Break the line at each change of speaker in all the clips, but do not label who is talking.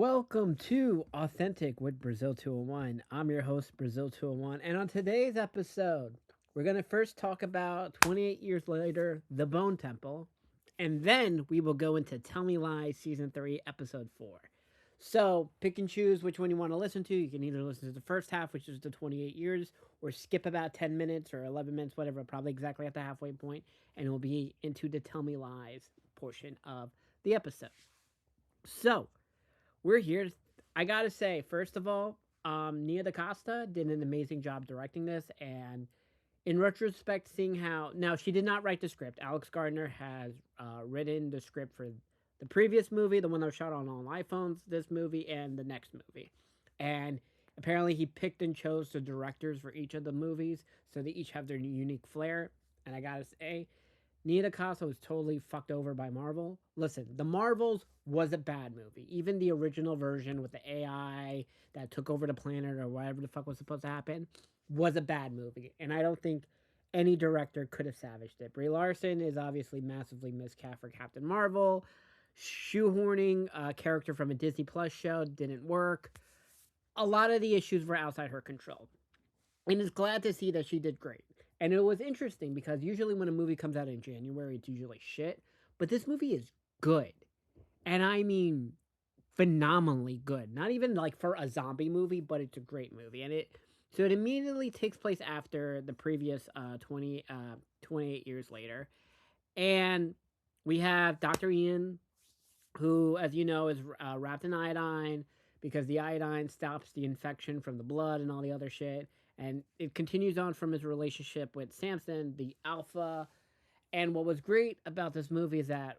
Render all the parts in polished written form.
Welcome to Authentic with Brazil 201. I'm your host, Brazil 201. And on today's episode, we're going to first talk about 28 years later, The Bone Temple. And then we will go into Tell Me Lies Season 3, Episode 4. So pick and choose which one you want to listen to. You can either listen to the first half, which is the 28 years, or skip about 10 minutes or 11 minutes, whatever, probably exactly at the halfway point, and we'll be into the Tell Me Lies portion of the episode. So, we're here. I gotta say, first of all, Nia DaCosta did an amazing job directing this, and in retrospect, seeing how now she did not write the script. Alex Gardner has written the script for the previous movie, the one that was shot on iPhones, this movie, and the next movie, and apparently he picked and chose the directors for each of the movies, so they each have their unique flair. And I gotta say, Nia DaCosta was totally fucked over by Marvel. Listen, The Marvels was a bad movie. Even the original version with the AI that took over the planet or whatever the fuck was supposed to happen was a bad movie. And I don't think any director could have salvaged it. Brie Larson is obviously massively miscast for Captain Marvel. Shoehorning a character from a Disney Plus show didn't work. A lot of the issues were outside her control. And it's glad to see that she did great. And it was interesting because usually when a movie comes out in January, it's usually shit. But this movie is good. And I mean phenomenally good. Not even like for a zombie movie, but it's a great movie. And it immediately takes place after the previous 28 years later. And we have Dr. Ian, who, as you know, is wrapped in iodine because the iodine stops the infection from the blood and all the other shit. And it continues on from his relationship with Samson, the alpha. And what was great about this movie is that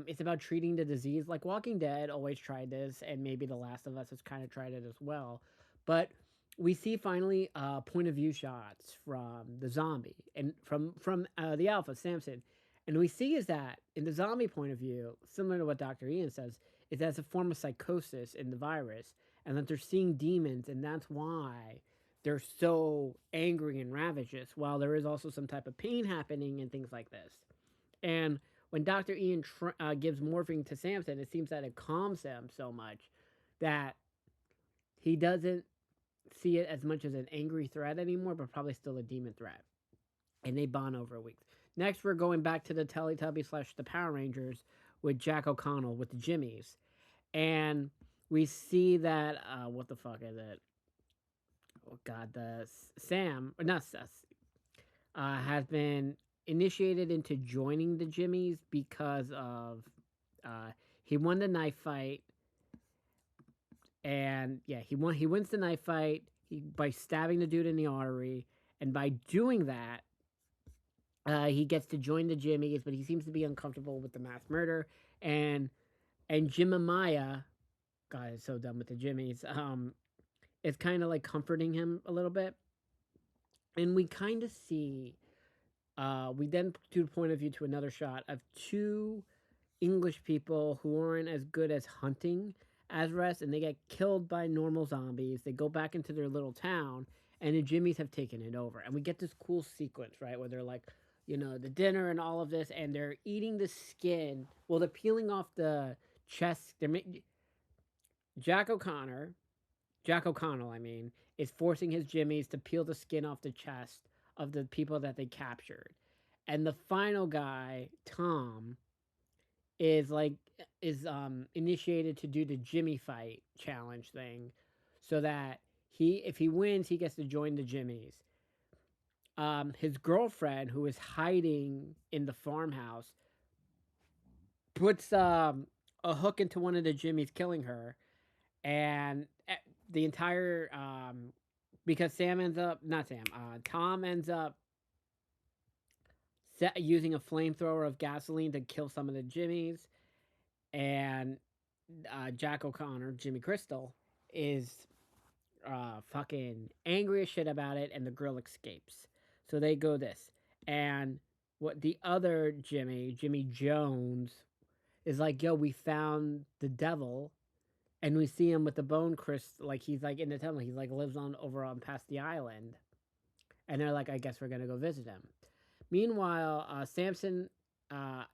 it's about treating the disease. Like Walking Dead always tried this, and maybe The Last of Us has kind of tried it as well. But we see finally point of view shots from the zombie and from the alpha Samson, and we see is that in the zombie point of view, similar to what Dr. Ian says, is that's a form of psychosis in the virus, and that they're seeing demons, and that's why they're so angry and ravageous. While there is also some type of pain happening and things like this, and when Dr. Ian gives morphine to Samson, it seems that it calms him so much that he doesn't see it as much as an angry threat anymore, but probably still a demon threat. And they bond over weeks. Next, we're going back to the Teletubbies slash the Power Rangers with Jack O'Connell with the Jimmies. And we see that, what the fuck is it? Oh, God, the Sam, or not Seth, has been initiated into joining the Jimmies because of uh, he won the knife fight, and yeah, he wins the knife fight by stabbing the dude in the artery, and by doing that, he gets to join the Jimmies, but he seems to be uncomfortable with the mass murder, and and Jim and Maya, God, is so done with the Jimmies. It's kind of like comforting him a little bit, and we kind of see we then do the point of view to another shot of two English people who aren't as good as hunting as rest, and they get killed by normal zombies. They go back into their little town, and the Jimmies have taken it over. And we get this cool sequence, right, where they're like, the dinner and all of this, and they're eating the skin. Well, they're peeling off the chest. Jack O'Connor, Jack O'Connell, I mean, is forcing his Jimmies to peel the skin off the chest of the people that they captured. And the final guy, Tom, is like is initiated to do the Jimmy fight challenge thing so that he if he wins, he gets to join the Jimmies. His girlfriend, who is hiding in the farmhouse, puts a hook into one of the Jimmies, killing her, and the entire because Sam ends up not Sam, Tom ends up using a flamethrower of gasoline to kill some of the Jimmies, and Jack O'Connor, Jimmy Crystal, is fucking angry as shit about it, and the girl escapes. So they go this, and what the other Jimmy Jones, is like, yo, we found the devil, and we see him with the bone crystal, like he's like in the temple. He's like lives on over on past the island, and they're like, I guess we're gonna go visit him. Meanwhile, Samson, uh,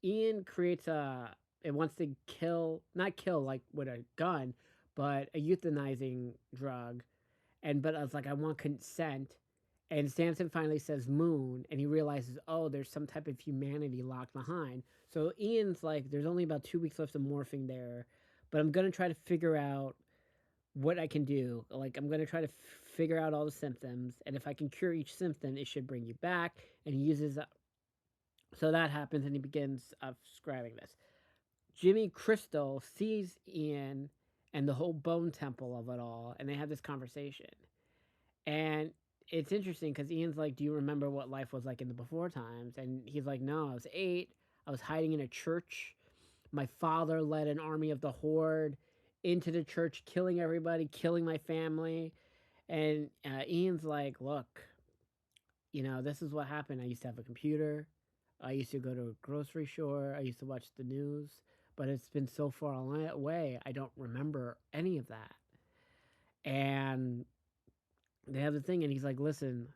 Ian creates a it wants to kill, not kill like with a gun, but a euthanizing drug. And but I was like, I want consent. And Samson finally says moon, and he realizes, oh, there's some type of humanity locked behind. So Ian's like, there's only about 2 weeks left of morphing there, but I'm gonna try to figure out what I can do. Like, I'm gonna try to figure out all the symptoms, and if I can cure each symptom, it should bring you back. And he uses, so that happens, and he begins describing this. Jimmy Crystal sees Ian and the whole bone temple of it all, and they have this conversation. And it's interesting because Ian's like, do you remember what life was like in the before times? And he's like, no, I was 8. I was hiding in a church. My father led an army of the Horde into the church, killing everybody, killing my family. And Ian's like, look, this is what happened. I used to have a computer. I used to go to a grocery store. I used to watch the news. But it's been so far away, I don't remember any of that. And they have the thing, and he's like, listen,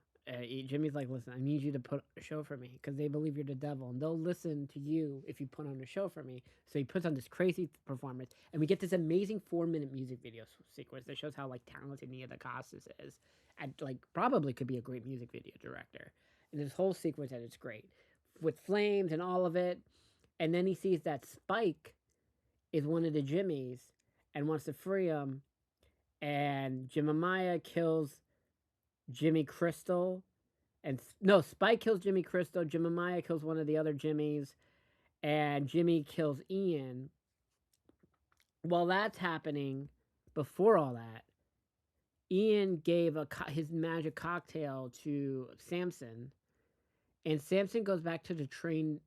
Jimmy's like, listen, I need you to put a show for me because they believe you're the devil, and they'll listen to you if you put on a show for me. So he puts on this crazy performance, and we get this amazing 4-minute music video sequence that shows how like talented Nia DaCosta is, and like probably could be a great music video director. And this whole sequence, and it's great with flames and all of it. And then he sees that Spike is one of the Jimmys and wants to free him, and Jimamiah kills Jimmy Crystal, and no, Spike kills Jimmy Crystal. Jimamiah kills one of the other Jimmys, and Jimmy kills Ian. While that's happening, before all that, Ian gave his magic cocktail to Samson, and Samson goes back to the train.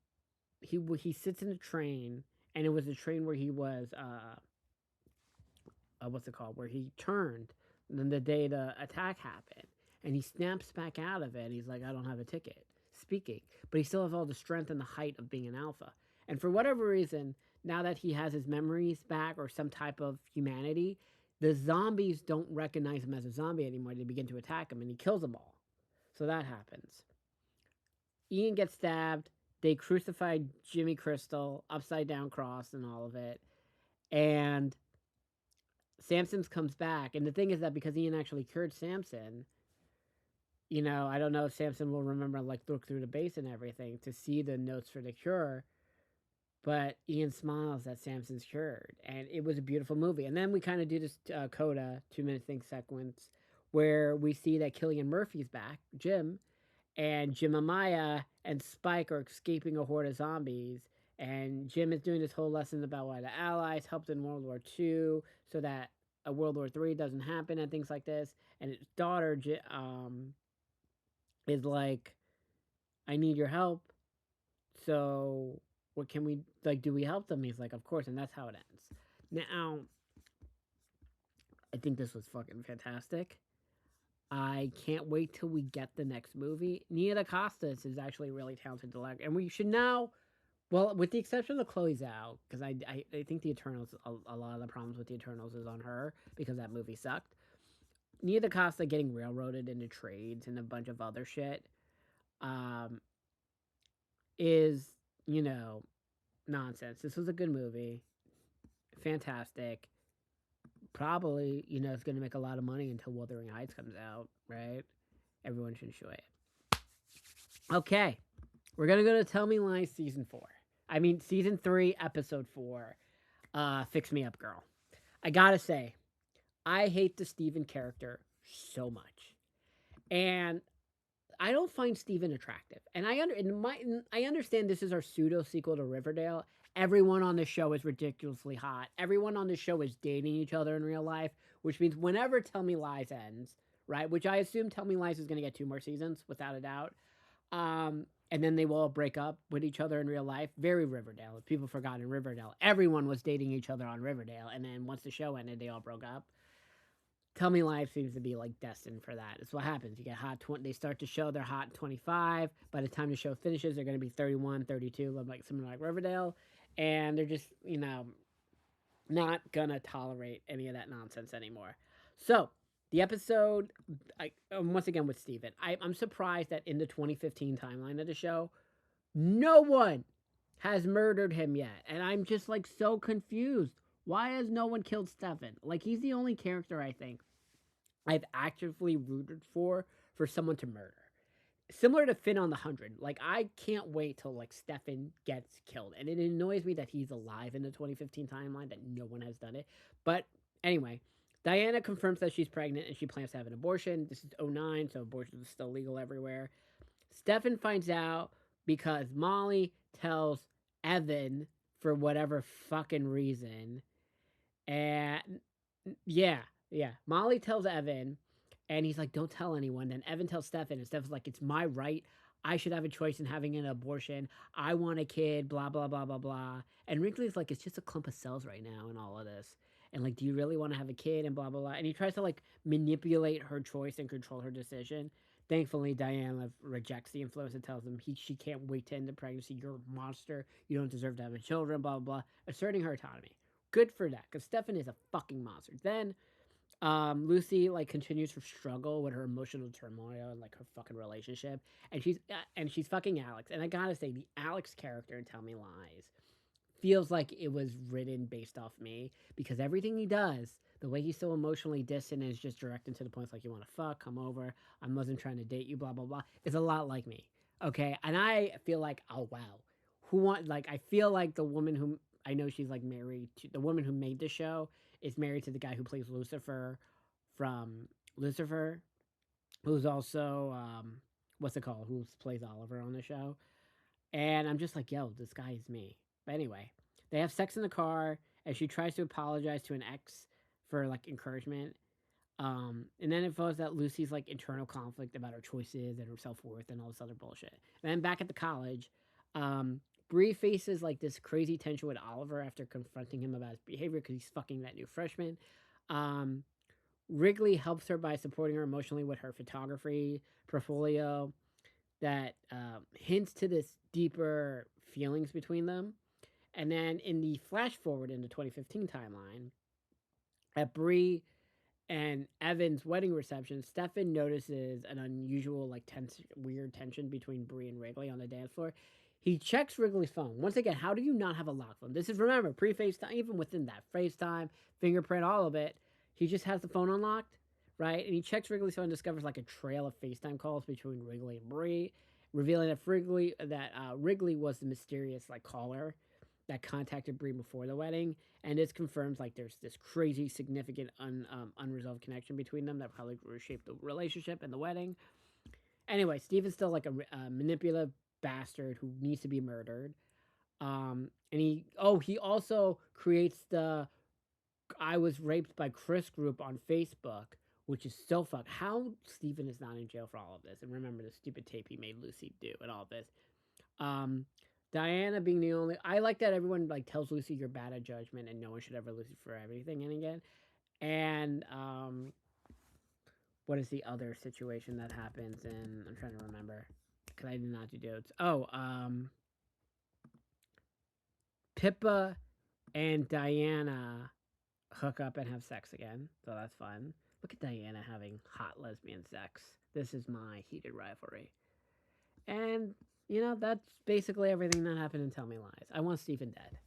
He sits in the train, and it was the train where he was what's it called? Where he turned. And then the day the attack happened, and he snaps back out of it. He's like, I don't have a ticket. Speaking, but he still has all the strength and the height of being an alpha. And for whatever reason, now that he has his memories back or some type of humanity, the zombies don't recognize him as a zombie anymore. They begin to attack him, and he kills them all. So that happens. Ian gets stabbed. They crucified Jimmy Crystal, upside down cross and all of it. And Samson comes back. And the thing is that because Ian actually cured Samson, I don't know if Samson will remember, like, look through the base and everything to see the notes for the cure. But Ian smiles that Samson's cured. And it was a beautiful movie. And then we kind of do this coda 2-minute thing sequence where we see that Cillian Murphy's back, Jim, and Jimamiah and Spike are escaping a horde of zombies. And Jim is doing this whole lesson about why the Allies helped in World War II so that a World War III doesn't happen and things like this. And his daughter is like, I need your help. So what can we, like, do we help them? He's like, of course. And that's how it ends. Now, I think this was fucking fantastic. I can't wait till we get the next movie. Nia DaCosta is actually really talented to like, and we should now, well, with the exception of Chloe Zhao, because I think the Eternals, a lot of the problems with the Eternals is on her because that movie sucked. Nia DaCosta getting railroaded into trades and a bunch of other shit, is nonsense. This was a good movie, fantastic. Probably, it's going to make a lot of money until Wuthering Heights comes out, right? Everyone should enjoy it. Okay. We're going to go to Tell Me Lies Season 4. I mean, Season 3, Episode 4. Fix Me Up, Girl. I gotta say, I hate the Steven character so much. And I don't find Steven attractive. And I understand this is our pseudo-sequel to Riverdale. Everyone on the show is ridiculously hot. Everyone on the show is dating each other in real life, which means whenever Tell Me Lies ends, right, which I assume Tell Me Lies is going to get 2 more seasons, without a doubt, and then they will all break up with each other in real life. Very Riverdale. If people forgot in Riverdale, everyone was dating each other on Riverdale, and then once the show ended, they all broke up. Tell Me Lies seems to be like destined for that. It's what happens. You get hot. They start to show they're hot 25. By the time the show finishes, they're going to be 31, 32, like similar like Riverdale. And they're just, not going to tolerate any of that nonsense anymore. So, the episode, once again with Steven, I'm surprised that in the 2015 timeline of the show, no one has murdered him yet. And I'm just like so confused. Why has no one killed Stefan? Like, he's the only character I think I've actively rooted for someone to murder. Similar to Finn on the 100. Like, I can't wait till like Stefan gets killed. And it annoys me that he's alive in the 2015 timeline, that no one has done it. But anyway, Diana confirms that she's pregnant and she plans to have an abortion. This is '09, so abortion is still legal everywhere. Stefan finds out because Molly tells Evan for whatever fucking reason. And yeah, yeah. Molly tells Evan, and he's like, "Don't tell anyone." Then Evan tells Stefan, and Stefan's like, "It's my right. I should have a choice in having an abortion. I want a kid." Blah blah blah blah blah. And Wrinkly's like, "It's just a clump of cells right now, and all of this." And like, "Do you really want to have a kid?" And blah blah blah. And he tries to like manipulate her choice and control her decision. Thankfully, Diana rejects the influence and tells him she can't wait to end the pregnancy. You're a monster. You don't deserve to have a children. Blah blah blah. Asserting her autonomy. Good for that, because Stefan is a fucking monster. Then Lucy like continues her struggle with her emotional turmoil and like her fucking relationship, and she's fucking Alex. And I gotta say, the Alex character in Tell Me Lies feels like it was written based off me, because everything he does, the way he's so emotionally distant and is just direct and to the point, like, you want to fuck, come over, I wasn't trying to date you, blah blah blah, is a lot like me. Okay, and I feel like, oh wow, I feel like the woman who, I know she's like married to the woman who made the show, is married to the guy who plays Lucifer from Lucifer, who's also what's it called? Who plays Oliver on the show? And I'm just like, yo, this guy is me. But anyway, they have sex in the car, and she tries to apologize to an ex for like encouragement. And then it follows that Lucy's like internal conflict about her choices and her self worth and all this other bullshit. And then back at the college, Bree faces like this crazy tension with Oliver after confronting him about his behavior because he's fucking that new freshman. Um, Wrigley helps her by supporting her emotionally with her photography portfolio that hints to this deeper feelings between them. And then in the flash forward in the 2015 timeline, at Bree and Evan's wedding reception, Stefan notices an unusual, like, tense, weird tension between Bree and Wrigley on the dance floor. He checks Wrigley's phone. Once again, how do you not have a lock phone? This is, remember, pre-FaceTime, even within that, FaceTime, fingerprint, all of it. He just has the phone unlocked, right? And he checks Wrigley's phone and discovers, like, a trail of FaceTime calls between Wrigley and Bree, revealing Wrigley was the mysterious, like, caller that contacted Bree before the wedding, and this confirms like there's this crazy significant unresolved connection between them that probably reshaped the relationship and the wedding. Anyway, Steven's still like a manipulative bastard who needs to be murdered. And he also creates the "I was raped by Chris" group on Facebook, which is so fucked. How Steven is not in jail for all of this, and remember the stupid tape he made Lucy do and all of this. Um, Diana being the only, I like that everyone like tells Lucy you're bad at judgment and no one should ever Lucy for everything. And again, and what is the other situation that happens? And I'm trying to remember because I did not do notes. Oh, Pippa and Diana hook up and have sex again, so that's fun. Look at Diana having hot lesbian sex. This is my heated rivalry. And that's basically everything that happened in Tell Me Lies. I want Stephen dead.